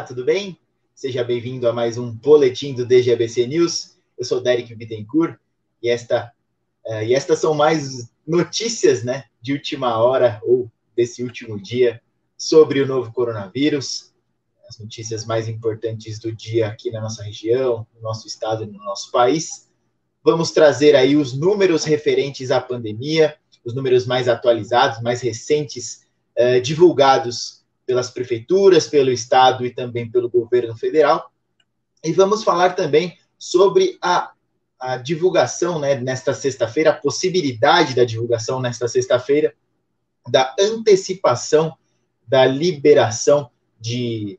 Olá, tudo bem? Seja bem-vindo a mais um boletim do DGABC News. Eu sou Derek Bittencourt e estas são mais notícias, né, de última hora ou desse último dia sobre o novo coronavírus, as notícias mais importantes do dia aqui na nossa região, no nosso estado e no nosso país. Vamos trazer aí os números referentes à pandemia, os números mais atualizados, mais recentes, divulgados pelas prefeituras, pelo estado e também pelo governo federal. E vamos falar também sobre a divulgação, né, nesta sexta-feira, a possibilidade da divulgação nesta sexta-feira, da antecipação da liberação de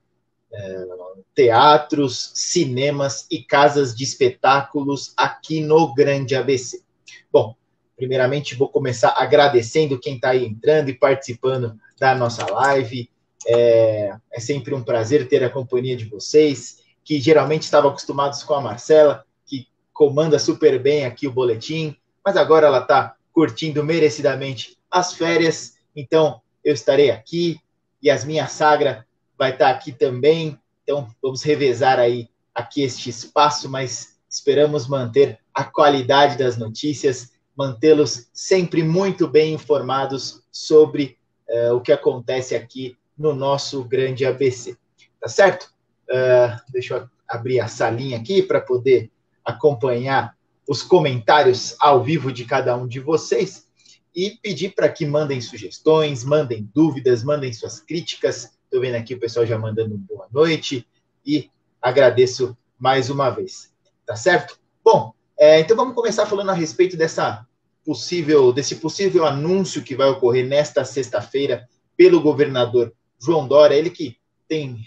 teatros, cinemas e casas de espetáculos aqui no Grande ABC. Bom, primeiramente vou começar agradecendo quem está aí entrando e participando da nossa live. É sempre um prazer ter a companhia de vocês, que geralmente estavam acostumados com a Marcela, que comanda super bem aqui o boletim, mas agora ela está curtindo merecidamente as férias, então eu estarei aqui, Yasmin Sagra vai estar aqui também, então vamos revezar aí aqui este espaço, mas esperamos manter a qualidade das notícias, mantê-los sempre muito bem informados sobre o que acontece aqui no nosso Grande ABC, tá certo? Deixa eu abrir a salinha aqui para poder acompanhar os comentários ao vivo de cada um de vocês e pedir para que mandem sugestões, mandem dúvidas, mandem suas críticas. Estou vendo aqui o pessoal já mandando boa noite e agradeço mais uma vez, tá certo? Bom, então vamos começar falando a respeito desse possível anúncio que vai ocorrer nesta sexta-feira pelo governador João Dória, ele que tem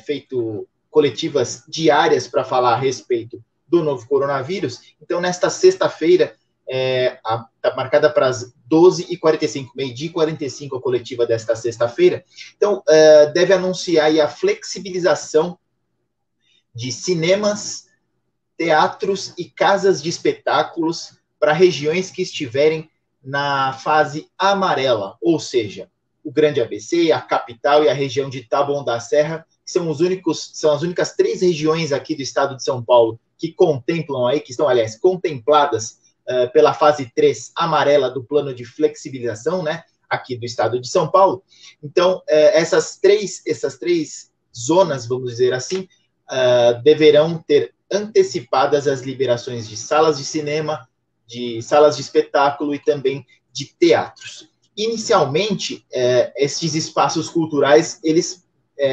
feito coletivas diárias para falar a respeito do novo coronavírus. Então, nesta sexta-feira, está marcada para as 12h45, meio-dia e 45 a coletiva desta sexta-feira. Então, deve anunciar aí a flexibilização de cinemas, teatros e casas de espetáculos para regiões que estiverem na fase amarela, ou seja, o Grande ABC, a capital e a região de Taboão da Serra, que são as únicas 3 regiões aqui do estado de São Paulo que contemplam aí, que estão, aliás, contempladas pela fase 3 amarela do plano de flexibilização, né, aqui do estado de São Paulo. Então, essas três zonas, vamos dizer assim, deverão ter antecipadas as liberações de salas de cinema, de salas de espetáculo e também de teatros. Inicialmente, esses espaços culturais, eles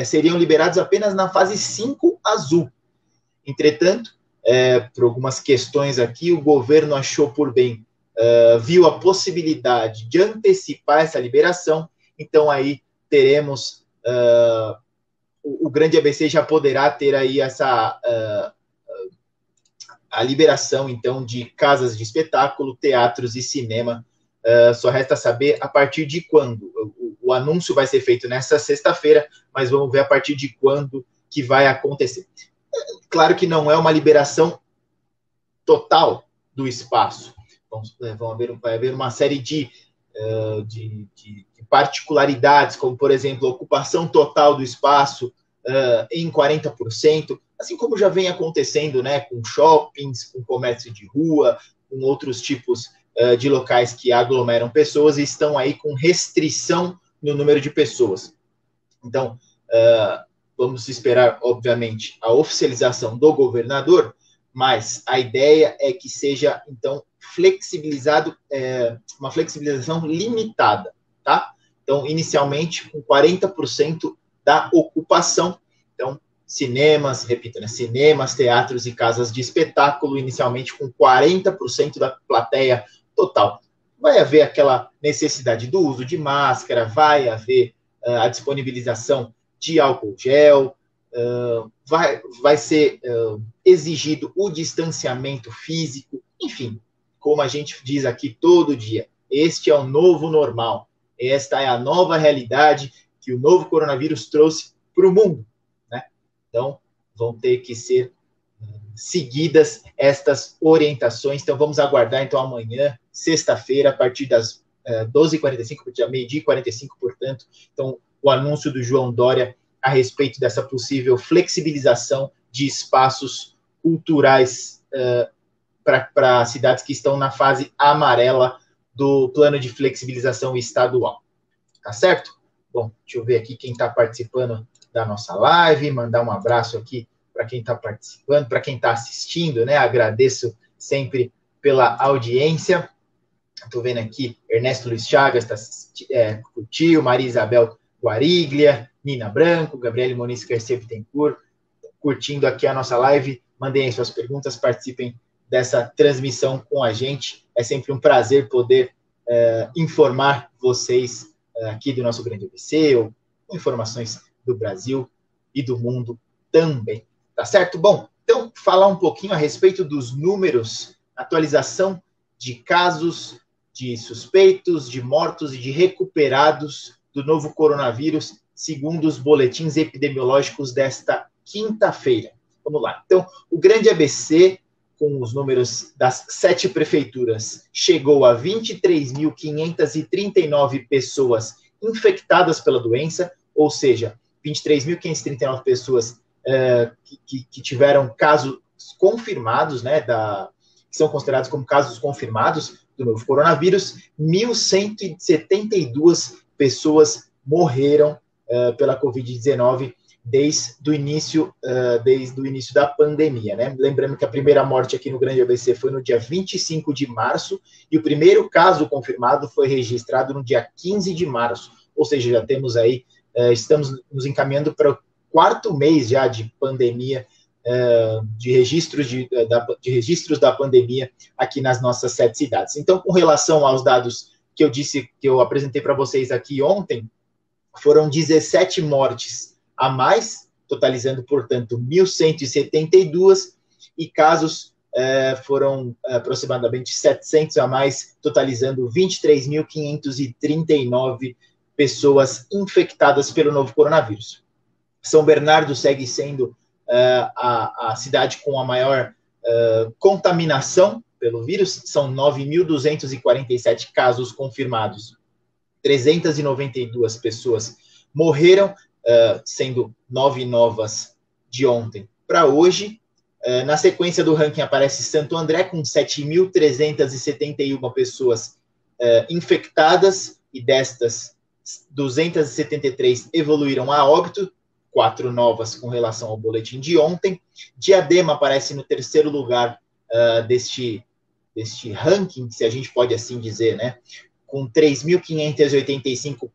seriam liberados apenas na fase 5 azul. Entretanto, por algumas questões aqui, o governo achou por bem, viu a possibilidade de antecipar essa liberação, então aí teremos, o Grande ABC já poderá ter aí a liberação, então, de casas de espetáculo, teatros e cinema. Só resta saber a partir de quando. O anúncio vai ser feito nessa sexta-feira, mas vamos ver a partir de quando que vai acontecer. Claro que não é uma liberação total do espaço. Vai haver uma série de particularidades, como, por exemplo, a ocupação total do espaço em 40%, assim como já vem acontecendo, né, com shoppings, com comércio de rua, com outros tipos de locais que aglomeram pessoas e estão aí com restrição no número de pessoas. Então, vamos esperar, obviamente, a oficialização do governador, mas a ideia é que seja, então, flexibilizado, uma flexibilização limitada, tá? Então, inicialmente, com 40% da ocupação. Então, cinemas, repito, né, cinemas, teatros e casas de espetáculo, inicialmente com 40% da plateia total. Vai haver aquela necessidade do uso de máscara, vai haver a disponibilização de álcool gel, vai ser exigido o distanciamento físico, enfim, como a gente diz aqui todo dia, este é o novo normal, esta é a nova realidade que o novo coronavírus trouxe para o mundo, né? Então, vão ter que ser seguidas estas orientações. Então, vamos aguardar, então, amanhã, sexta-feira, a partir das 12h45, meio-dia e 45, portanto, então, o anúncio do João Dória a respeito dessa possível flexibilização de espaços culturais para cidades que estão na fase amarela do plano de flexibilização estadual. Tá certo? Bom, deixa eu ver aqui quem está participando da nossa live, mandar um abraço aqui para quem está participando, para quem está assistindo, né? Agradeço sempre pela audiência. Estou vendo aqui, Ernesto Luiz Chagas curtiu, Maria Isabel Guariglia, Nina Branco, Gabriele Moniz Garcia Bittencourt, curtindo aqui a nossa live. Mandem aí suas perguntas, participem dessa transmissão com a gente. É sempre um prazer poder informar vocês aqui do nosso Grande ABC, ou informações do Brasil e do mundo também. Tá certo? Bom, então, falar um pouquinho a respeito dos números, atualização de casos, de suspeitos, de mortos e de recuperados do novo coronavírus, segundo os boletins epidemiológicos desta quinta-feira. Vamos lá. Então, o Grande ABC, com os números das 7 prefeituras, chegou a 23.539 pessoas infectadas pela doença, ou seja, 23.539 pessoas que tiveram casos confirmados, né, que são considerados como casos confirmados do novo coronavírus. 1.172 pessoas morreram pela Covid-19 desde o início da pandemia, né? Lembrando que a primeira morte aqui no Grande ABC foi no dia 25 de março, e o primeiro caso confirmado foi registrado no dia 15 de março, ou seja, já temos aí, estamos nos encaminhando para o 4º mês já de pandemia, de registros da pandemia aqui nas nossas 7 cidades. Então, com relação aos dados que eu apresentei para vocês aqui ontem, foram 17 mortes a mais, totalizando, portanto, 1.172, e casos foram aproximadamente 700 a mais, totalizando 23.539 pessoas infectadas pelo novo coronavírus. São Bernardo segue sendo a cidade com a maior contaminação pelo vírus, são 9.247 casos confirmados, 392 pessoas morreram, sendo 9 novas de ontem para hoje. Na sequência do ranking aparece Santo André, com 7.371 pessoas infectadas, e destas, 273 evoluíram a óbito, 4 novas com relação ao boletim de ontem. Diadema aparece no 3º lugar deste ranking, se a gente pode assim dizer, né? Com 3.585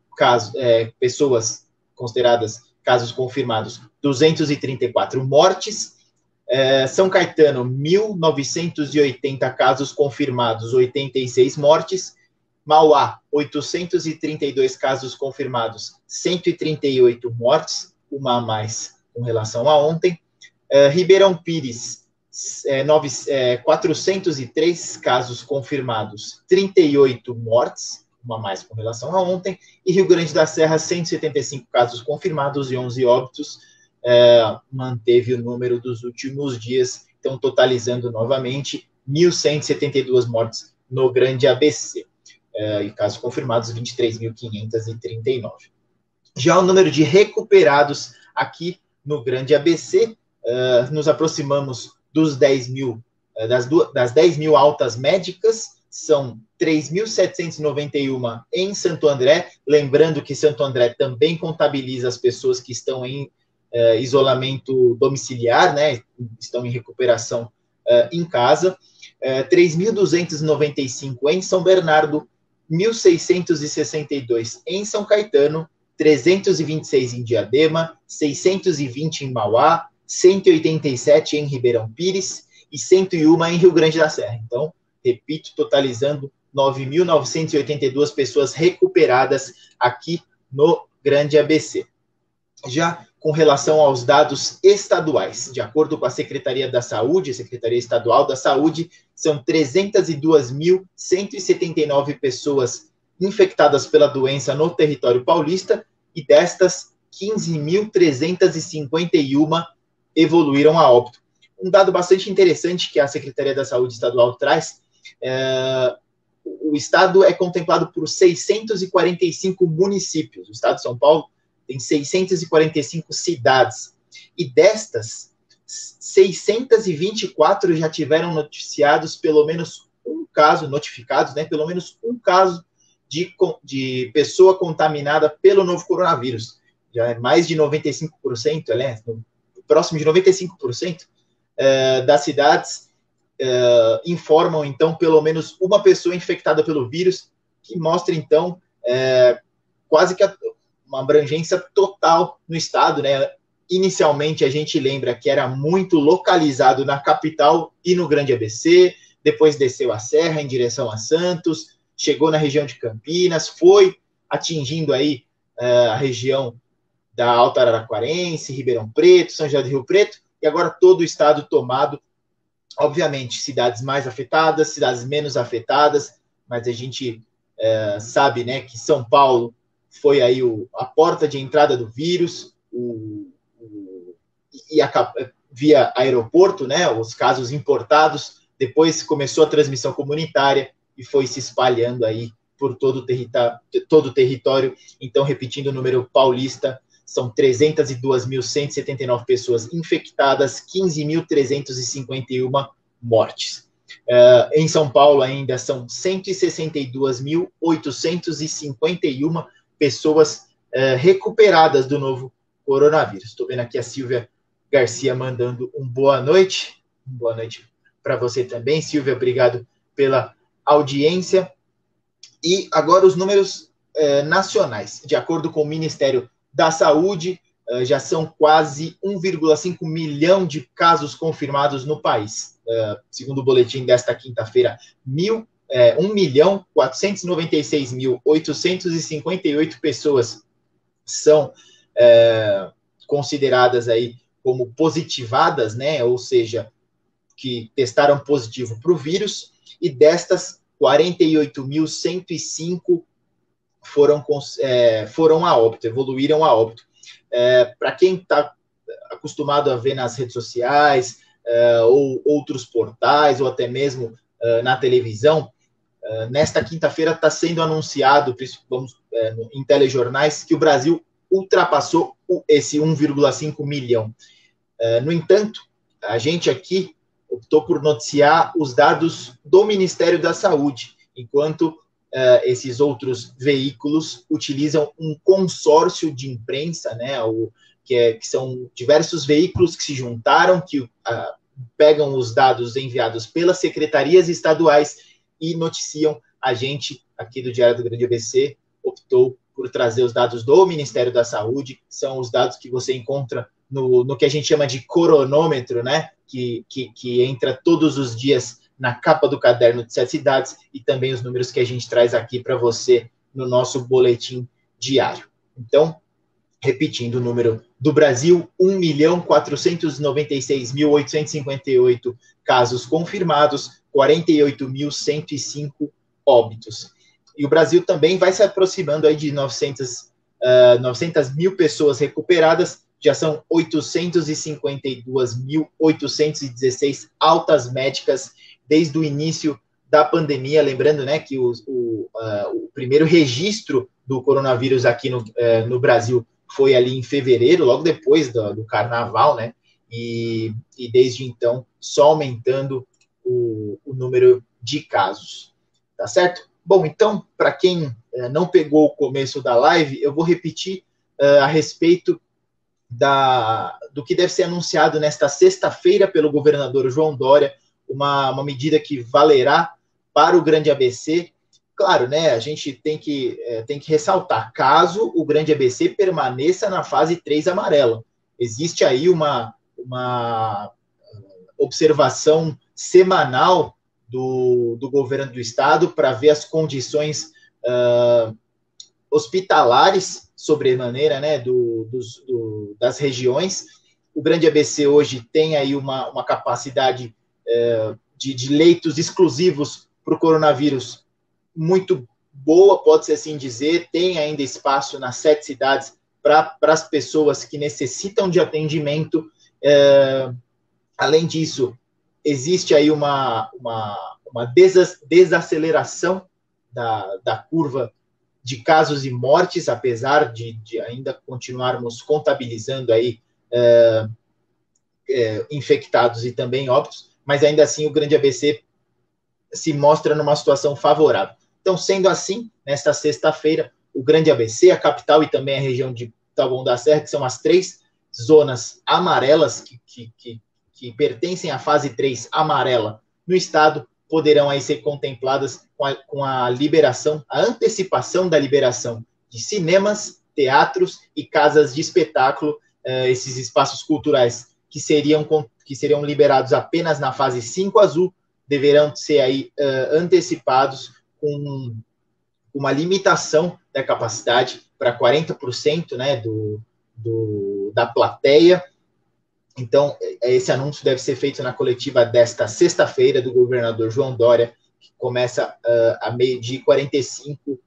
pessoas consideradas casos confirmados, 234 mortes. São Caetano, 1.980 casos confirmados, 86 mortes. Mauá, 832 casos confirmados, 138 mortes, uma a mais com relação a ontem. Ribeirão Pires, 403 casos confirmados, 38 mortes, uma a mais com relação a ontem. E Rio Grande da Serra, 175 casos confirmados e 11 óbitos, manteve o número dos últimos dias, então totalizando novamente 1.172 mortes no Grande ABC. E casos confirmados, 23.539. Já o número de recuperados aqui no Grande ABC, nos aproximamos dos 10 mil, das 10 mil altas médicas. São 3.791 em Santo André, lembrando que Santo André também contabiliza as pessoas que estão em isolamento domiciliar, né, estão em recuperação em casa. 3.295 em São Bernardo, 1.662 em São Caetano, 326 em Diadema, 620 em Mauá, 187 em Ribeirão Pires e 101 em Rio Grande da Serra. Então, repito, totalizando 9.982 pessoas recuperadas aqui no Grande ABC. Já com relação aos dados estaduais, de acordo com a Secretaria da Saúde, Secretaria Estadual da Saúde, são 302.179 pessoas infectadas pela doença no território paulista, e destas, 15.351 evoluíram a óbito. Um dado bastante interessante que a Secretaria da Saúde Estadual traz, o estado é contemplado por 645 municípios. O estado de São Paulo tem 645 cidades, e destas, 624 já tiveram noticiados pelo menos um caso, notificados, né, pelo menos um caso de pessoa contaminada pelo novo coronavírus. Já é mais de 95%, né, próximo de 95% das cidades informam, então, pelo menos uma pessoa infectada pelo vírus, que mostra, então, quase que uma abrangência total no estado, né? Inicialmente, a gente lembra que era muito localizado na capital e no Grande ABC, depois desceu a serra em direção a Santos, chegou na região de Campinas, foi atingindo aí a região da Alta Araraquarense, Ribeirão Preto, São José do Rio Preto, e agora todo o estado tomado, obviamente, cidades mais afetadas, cidades menos afetadas, mas a gente sabe, né, que São Paulo foi aí a porta de entrada do vírus, via aeroporto, né, os casos importados, depois começou a transmissão comunitária e foi se espalhando aí por todo o território. Então, repetindo o número paulista, são 302.179 pessoas infectadas, 15.351 mortes. Em São Paulo ainda são 162.851 pessoas recuperadas do novo coronavírus. Estou vendo aqui a Silvia Garcia mandando boa noite. Boa noite para você também, Silvia. Obrigado pela audiência. E agora os números nacionais. De acordo com o Ministério da Saúde, já são quase 1,5 milhão de casos confirmados no país. Segundo o boletim desta quinta-feira, 1.496.858 pessoas são consideradas aí como positivadas, né? Ou seja, que testaram positivo para o vírus, e destas, 48.105 foram a óbito, evoluíram a óbito. Para quem está acostumado a ver nas redes sociais, ou outros portais, ou até mesmo na televisão, nesta quinta-feira está sendo anunciado, em telejornais, que o Brasil ultrapassou esse 1,5 milhão. No entanto, a gente aqui optou por noticiar os dados do Ministério da Saúde, enquanto esses outros veículos utilizam um consórcio de imprensa, né, que são diversos veículos que se juntaram, que pegam os dados enviados pelas secretarias estaduais e noticiam. A gente, aqui do Diário do Grande ABC, optou por trazer os dados do Ministério da Saúde, são os dados que você encontra no que a gente chama de coronômetro, né, que entra todos os dias na capa do caderno de 7 cidades, e também os números que a gente traz aqui para você no nosso boletim diário. Então, repetindo o número do Brasil, 1.496.858 casos confirmados, 48.105 óbitos. E o Brasil também vai se aproximando aí de 900 mil pessoas recuperadas, já são 852.816 altas médicas desde o início da pandemia. Lembrando, né, que o primeiro registro do coronavírus aqui no Brasil foi ali em fevereiro, logo depois do carnaval, né, e desde então só aumentando o número de casos, tá certo? Bom, então, para quem não pegou o começo da live, eu vou repetir a respeito do que deve ser anunciado nesta sexta-feira pelo governador João Dória, uma medida que valerá para o Grande ABC. Claro, né, a gente tem que ressaltar, caso o Grande ABC permaneça na fase 3 amarela. Existe aí uma observação semanal do governo do estado para ver as condições hospitalares, sobremaneira, né, das regiões. O Grande ABC hoje tem aí uma capacidade de leitos exclusivos para o coronavírus muito boa, pode-se assim dizer. Tem ainda espaço nas 7 cidades para as pessoas que necessitam de atendimento. Além disso, existe aí uma desaceleração da curva de casos e mortes, apesar de ainda continuarmos contabilizando aí infectados e também óbitos, mas ainda assim o grande ABC se mostra numa situação favorável. Então, sendo assim, nesta sexta-feira, o grande ABC, a capital e também a região de Taboão da Serra, que são as 3 zonas amarelas que pertencem à fase 3 amarela no estado, poderão aí ser contempladas com a liberação, a antecipação da liberação de cinemas, teatros e casas de espetáculo, esses espaços culturais que seriam liberados apenas na fase 5 azul, deverão ser aí antecipados com uma limitação da capacidade para 40%, né, da plateia. Então, esse anúncio deve ser feito na coletiva desta sexta-feira do governador João Dória, que começa a 12h45.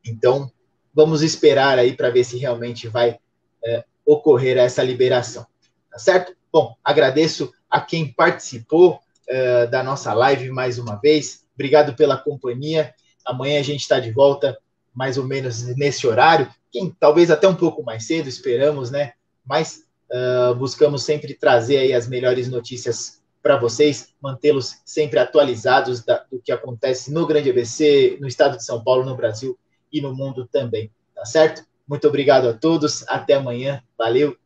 Então, vamos esperar aí para ver se realmente vai ocorrer essa liberação. Tá certo? Bom, agradeço a quem participou da nossa live mais uma vez. Obrigado pela companhia. Amanhã a gente está de volta mais ou menos nesse horário, talvez até um pouco mais cedo, esperamos, né? Mas buscamos sempre trazer aí as melhores notícias para vocês, mantê-los sempre atualizados do que acontece no Grande ABC, no estado de São Paulo, no Brasil e no mundo também, tá certo? Muito obrigado a todos, até amanhã, valeu!